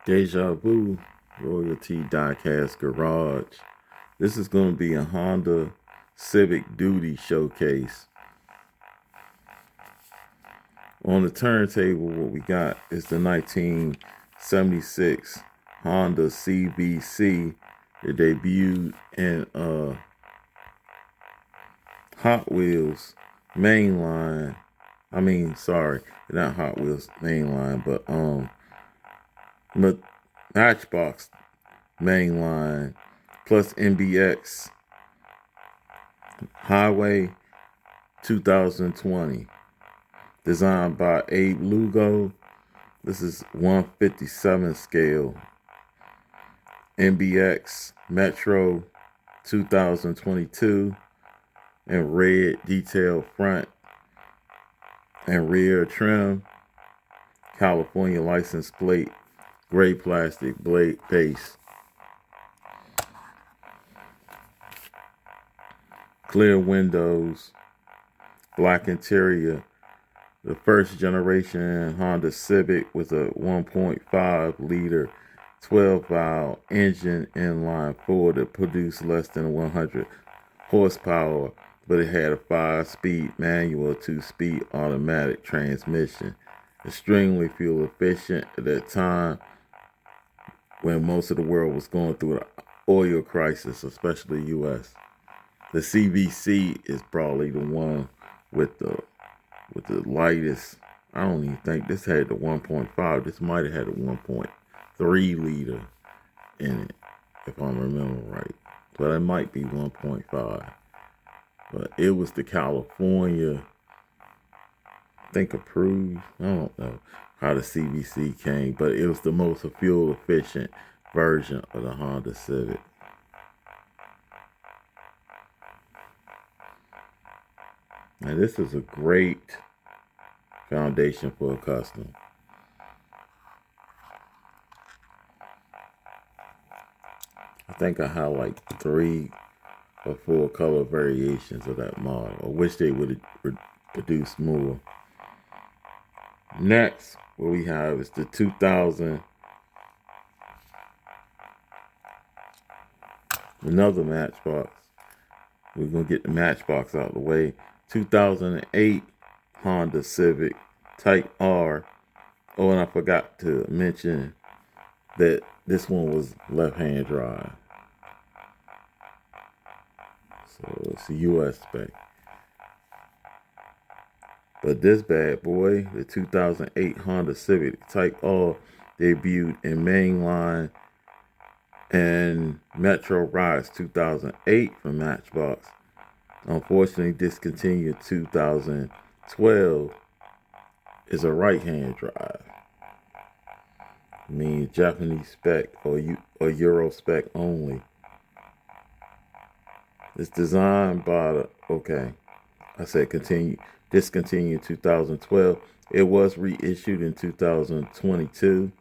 Deja Vu Royalty Diecast Garage. This is going to be a Honda Civic Duty showcase. On the turntable, what we got is the 1976 Honda CVC. It debuted in Hot Wheels mainline. Not Hot Wheels mainline, but Matchbox mainline plus MBX Highway 2020. Designed by Abe Lugo. This is 157 scale. MBX Metro 2022 and red detailed front and rear trim. California license plate, gray plastic blade base. Clear windows, black interior. The first generation Honda Civic with a 1.5 liter 12 valve engine inline four that produced less than 100 horsepower, but it had a 5-speed manual, 2-speed automatic transmission. Extremely fuel efficient at that time when most of the world was going through an oil crisis, especially U.S. The CVC is probably the one with the lightest. I don't even think this had the 1.5. This might have had a 1.3 liter in it, if I remember right. But it might be 1.5. But it was the California, I think, approved. I don't know how the CVC came, but it was the most fuel efficient version of the Honda Civic. Now this is a great foundation for a custom. I think I have like 3 or 4 color variations of that model. I wish they would have produced more. Next, what we have is the 2000, another Matchbox. We're going to get the Matchbox out of the way. 2008 Honda Civic Type R. Oh, and I forgot to mention that this one was left-hand drive. So it's a US spec. But this bad boy, the 2008 Honda Civic Type R, debuted in mainline and Metro Rides 2008 from Matchbox. Unfortunately, discontinued 2012. Is a right-hand drive. I mean, Japanese spec or Euro spec only. It's designed by discontinued 2012. It was reissued in 2022.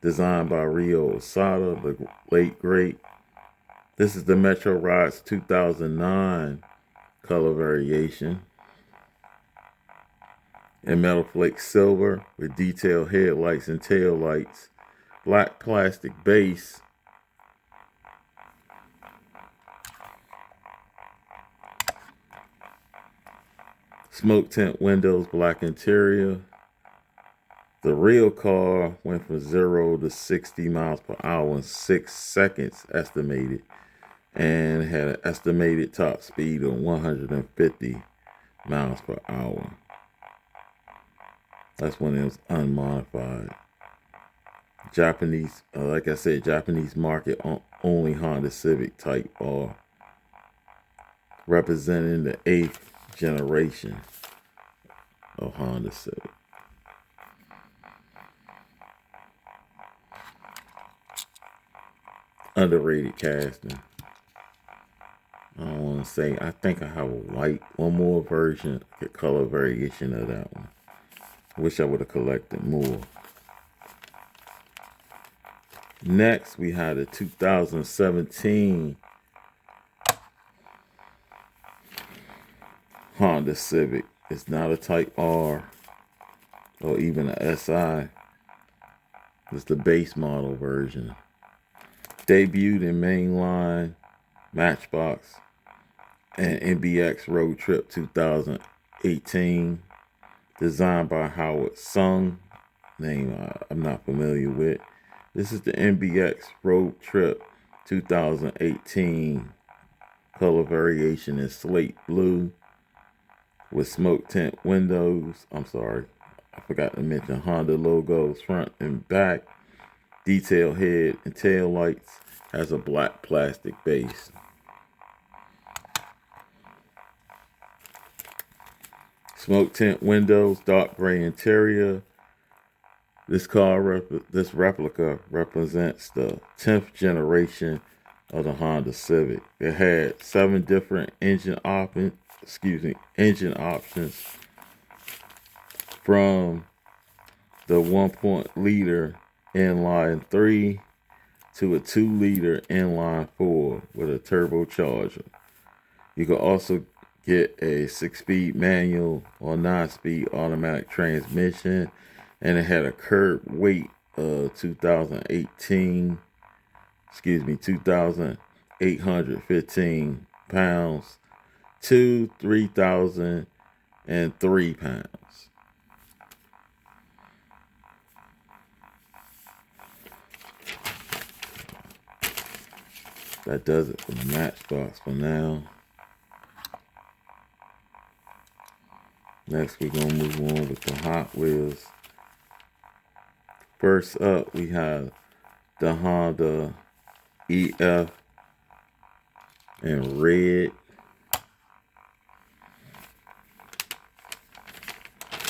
Designed by Ryo Osada, the late great. This is the Metro Rides 2009 color variation. In metal flake silver with detailed headlights and tail lights. Black plastic base. Smoke tint windows, black interior. The real car went from 0 to 60 miles per hour in 6 seconds estimated, and had an estimated top speed of 150 miles per hour. That's when it was unmodified. Japanese, like I said, Japanese market only Honda Civic Type R, representing the 8th generation of Honda Civic. Underrated casting. I don't want to say. I think I have one more version, a color variation of that one. Wish I would have collected more. Next, we had a 2017 Honda Civic. It's not a Type R or even a SI. It's the base model version. Debuted in mainline, Matchbox, and MBX Road Trip 2018. Designed by Howard Sung, name I'm not familiar with. This is the MBX Road Trip 2018. Color variation is slate blue with smoke tint windows. I'm sorry, I forgot to mention Honda logos front and back. Detailed head and tail lights. Has a black plastic base. Smoke tint windows, dark gray interior. This replica represents the 10th generation of the Honda Civic. It had 7 different engine options from the 1.0-liter inline 3 to a 2-liter inline 4 with a turbocharger. You can also get a 6-speed manual or 9-speed automatic transmission, and it had a curb weight of 2,815 pounds to 3,003 pounds. That does it for the Matchbox for now. Next, we're going to move on with the Hot Wheels. First up, we have the Honda EF in red,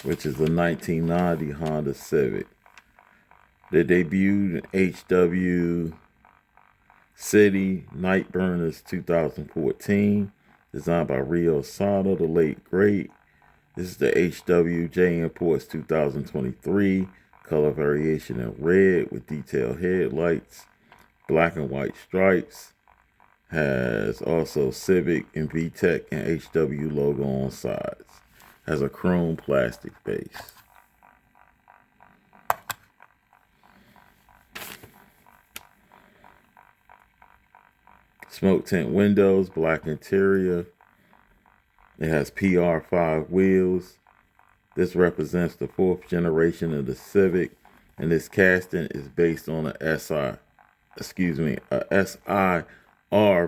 which is the 1990 Honda Civic. They debuted in HW City Night Burners 2014, designed by Rio Sada, the late great. This is the HWJ Imports 2023, color variation in red with detailed headlights, black and white stripes. Has also Civic and V-Tec and HW logo on sides. Has a chrome plastic base. Smoke tint windows, black interior. It has PR5 wheels. This represents the 4th generation of the Civic, and this casting is based on a SIR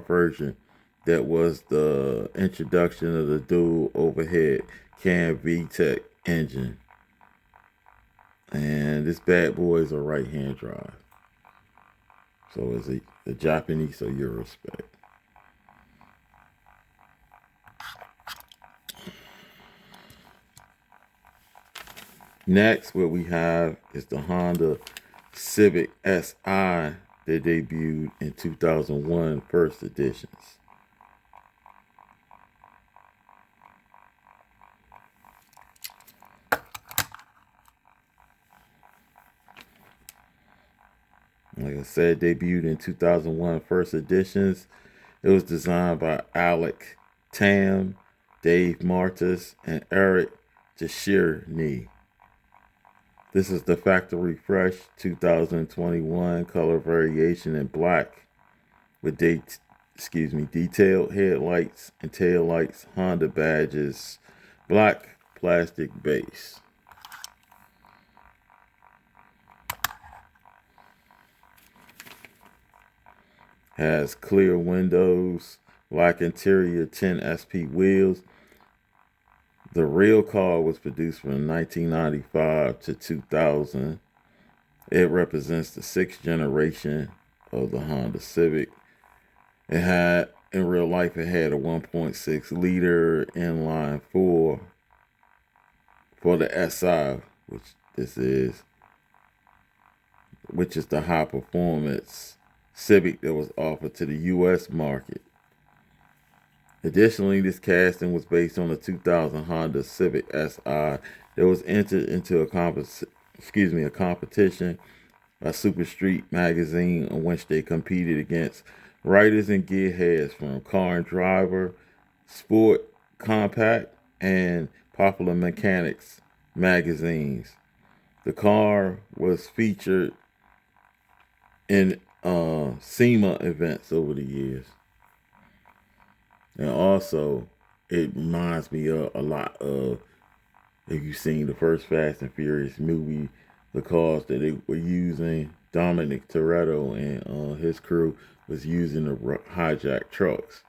version that was the introduction of the dual overhead cam V-Tec engine. And this bad boy is a right-hand drive. So is it the Japanese or Euro spec? Next, what we have is the Honda Civic Si that debuted in 2001 first editions. Like I said, debuted in 2001 first editions. It was designed by Alec Tam, Dave Martis, and Eric Jashirny. This is the factory fresh 2021 color variation in black with detailed headlights and taillights, Honda badges, black plastic base. Has clear windows, black interior, 10 SP wheels. The real car was produced from 1995 to 2000. It represents the 6th generation of the Honda Civic. It had, in real life, it had a 1.6 liter inline 4 for the SI, which is the high performance Civic that was offered to the U.S. market. Additionally, this casting was based on the 2000 Honda Civic Si that was entered into a competition by Super Street magazine, in which they competed against writers and gearheads from Car and Driver, Sport, Compact, and Popular Mechanics magazines. The car was featured in S.E.M.A events over the years. And also, it reminds me of a lot of, if you've seen the first Fast and Furious movie, the cars that they were using, Dominic Toretto and his crew was using the hijacked trucks.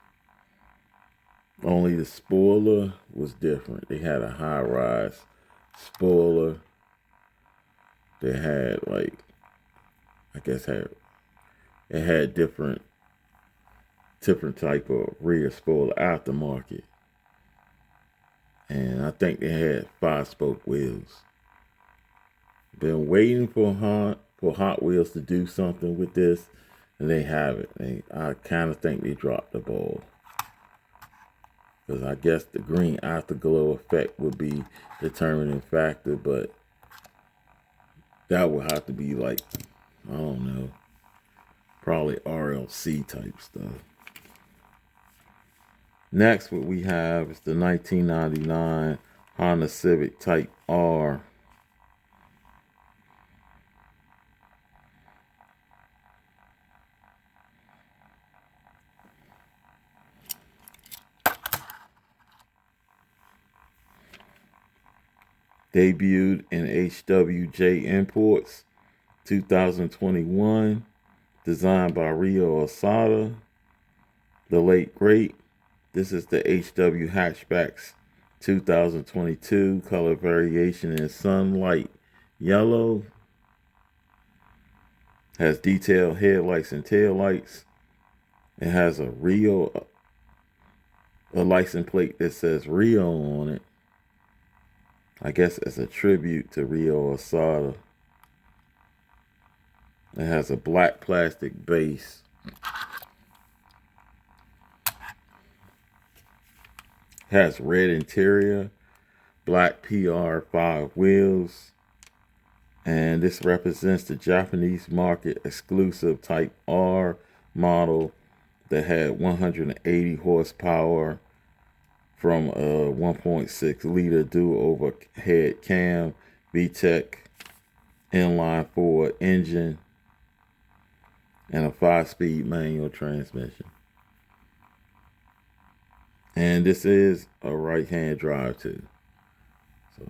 Only the spoiler was different. They had a high rise spoiler. They had it had different type of rear spoiler aftermarket. And I think they had 5-spoke wheels. Been waiting for Hot Wheels to do something with this, and they haven't. I kind of think they dropped the ball. Because I guess the green afterglow effect would be determining factor, but that would have to be like, I don't know, probably RLC type stuff. Next, what we have is the 1999 Honda Civic Type R. Debuted in HWJ Imports 2021. Designed by Rio Osada, the late great. This is the HW Hatchbacks 2022. Color variation in sunlight yellow. Has detailed headlights and taillights. It has a license plate that says Rio on it. I guess it's a tribute to Rio Osada. It has a black plastic base. Has red interior, black PR5 wheels. And this represents the Japanese market exclusive Type R model that had 180 horsepower from a 1.6 liter dual overhead cam, V-Tec inline 4 engine, and a 5-speed manual transmission. And this is a right-hand drive too. So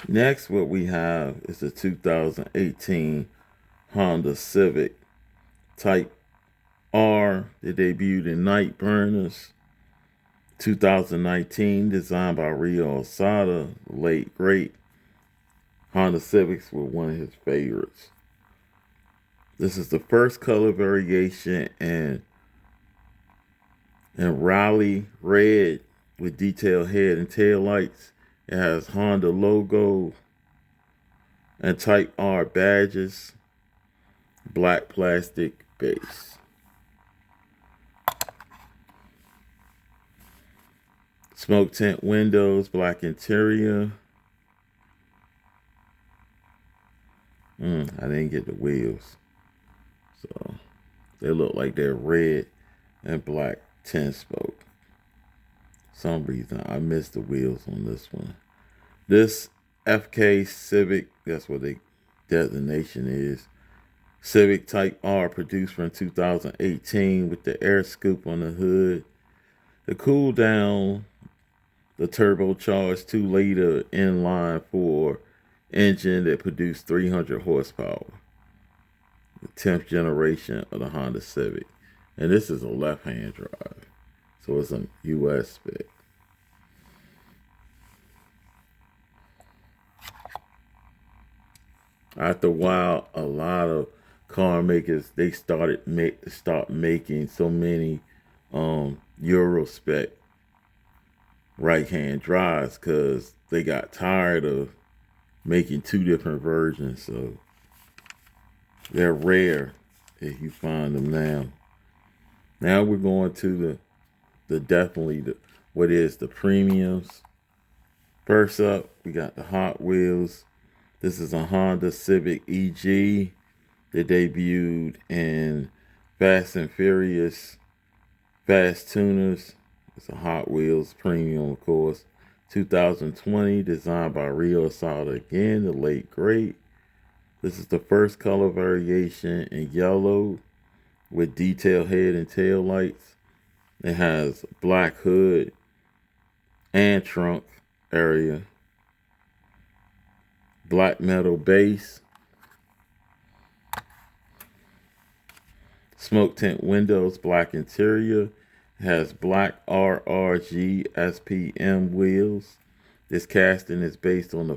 next, what we have is the 2018 Honda Civic Type R that debuted in Night Burners 2019, designed by Rio Osada, late great. Honda Civics were one of his favorites. This is the first color variation in Raleigh red with detailed head and tail lights. It has Honda logo and Type R badges, black plastic base. Smoke tint windows, black interior. I didn't get the wheels. So they look like they're red and black 10-spoke. Some reason I missed the wheels on this one. This FK Civic, that's what the designation is. Civic Type R, produced from 2018 with the air scoop on the hood. The cool down, the turbocharged 2-liter inline 4 engine that produced 300 horsepower. The 10th generation of the Honda Civic. And this is a left-hand drive. So it's a US spec. After a while, a lot of car makers, they start making so many Euro spec right-hand drives because they got tired of making two different versions. So they're rare if you find them now. Now we're going to the definitely what is the premiums. First up, we got the Hot Wheels. This is a Honda Civic EG that debuted in Fast and Furious, Fast Tuners. It's a Hot Wheels premium, of course. 2020, designed by Rio Asada again, the late great. This is the first color variation in yellow with detailed head and tail lights. It has black hood and trunk area, black metal base, smoke tint windows, black interior. It has black RRG S.E.M.A wheels. This casting is based on the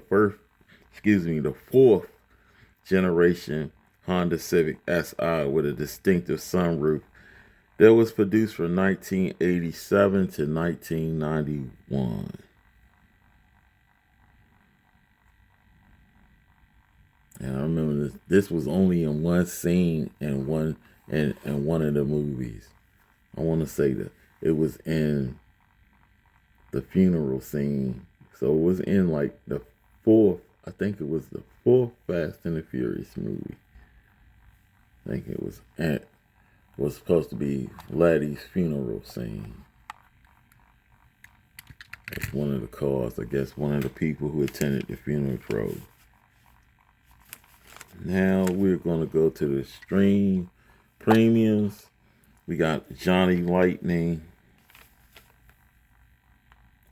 fourth generation Honda Civic S.I with a distinctive sunroof that was produced from 1987 to 1991. And I remember this was only in one scene in one of the movies. I want to say that it was in the funeral scene. So it was in like the fourth, I think it was the fourth Fast and the Furious movie. I think it was supposed to be Laddie's funeral scene. It's one of the cars, I guess one of the people who attended the funeral drove. Now we're going to go to the Extreme Premiums. We got Johnny Lightning.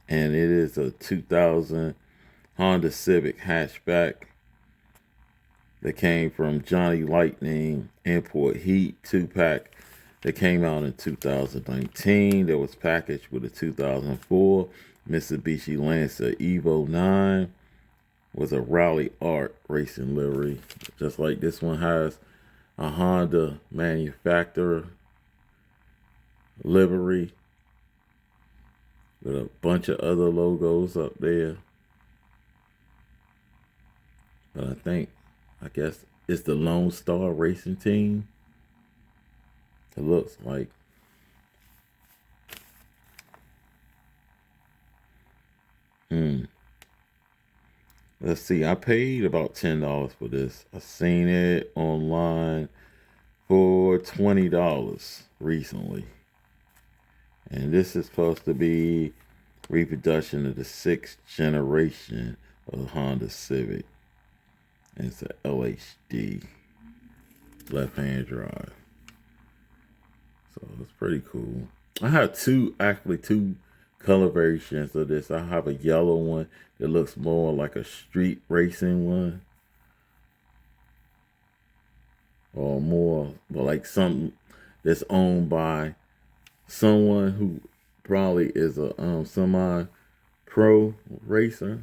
And it is a 2000 Honda Civic hatchback that came from Johnny Lightning Import Heat 2-pack that came out in 2019. That was packaged with a 2004 Mitsubishi Lancer Evo 9 with a Rally Art racing livery. Just like this one has a Honda manufacturer livery with a bunch of other logos up there. But I guess it's the Lone Star Racing Team. It looks like. Let's see, I paid about $10 for this. I seen it online for $20 recently. And this is supposed to be reproduction of the 6th generation of Honda Civic. And it's a LHD, left-hand drive. So it's pretty cool. I have two color variations of this. I have a yellow one that looks more like a street racing one, or more like something that's owned by someone who probably is a semi-pro racer,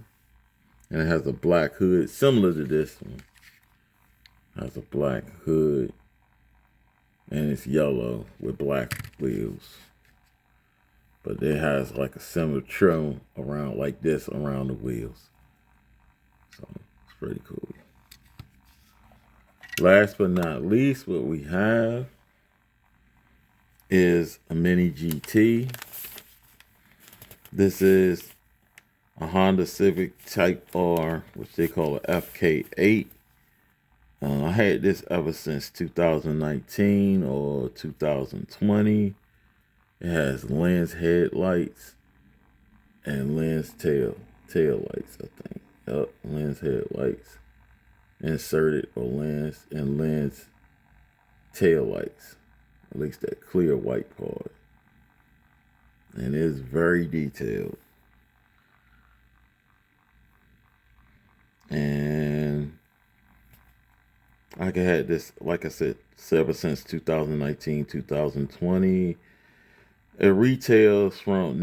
and it has a black hood similar to this one. It has a black hood, and it's yellow with black wheels. But it has like a similar trim around like this around the wheels. So it's pretty cool. Last but not least, what we have is a Mini GT. This is a Honda Civic Type R, which they call a FK8. I had this ever since 2019 or 2020. It has lens headlights and lens tail lights, I think. Yep, lens headlights inserted, or lens tail lights. At least that clear white part. And it's very detailed. And I had this, like I said, ever since 2019, 2020. It retails from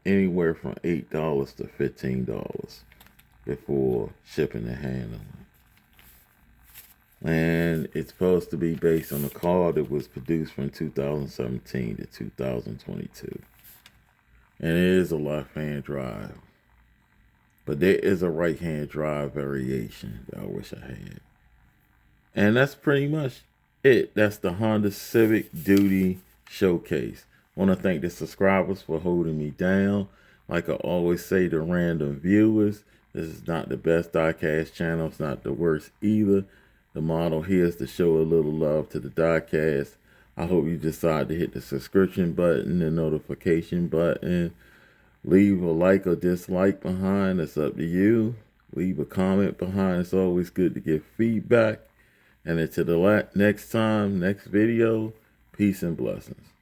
anywhere from $8 to $15 before shipping and handling. And it's supposed to be based on a car that was produced from 2017 to 2022. And it is a left-hand drive. But there is a right-hand drive variation that I wish I had. And that's pretty much it. That's the Honda Civic Duty Showcase. Want to thank the subscribers for holding me down. Like I always say to random viewers, this is not the best diecast channel. It's not the worst either. The model here is to show a little love to the diecast. I hope you decide to hit the subscription button, the notification button. Leave a like or dislike behind. It's up to you. Leave a comment behind. It's always good to get feedback. And until the next time, next video, peace and blessings.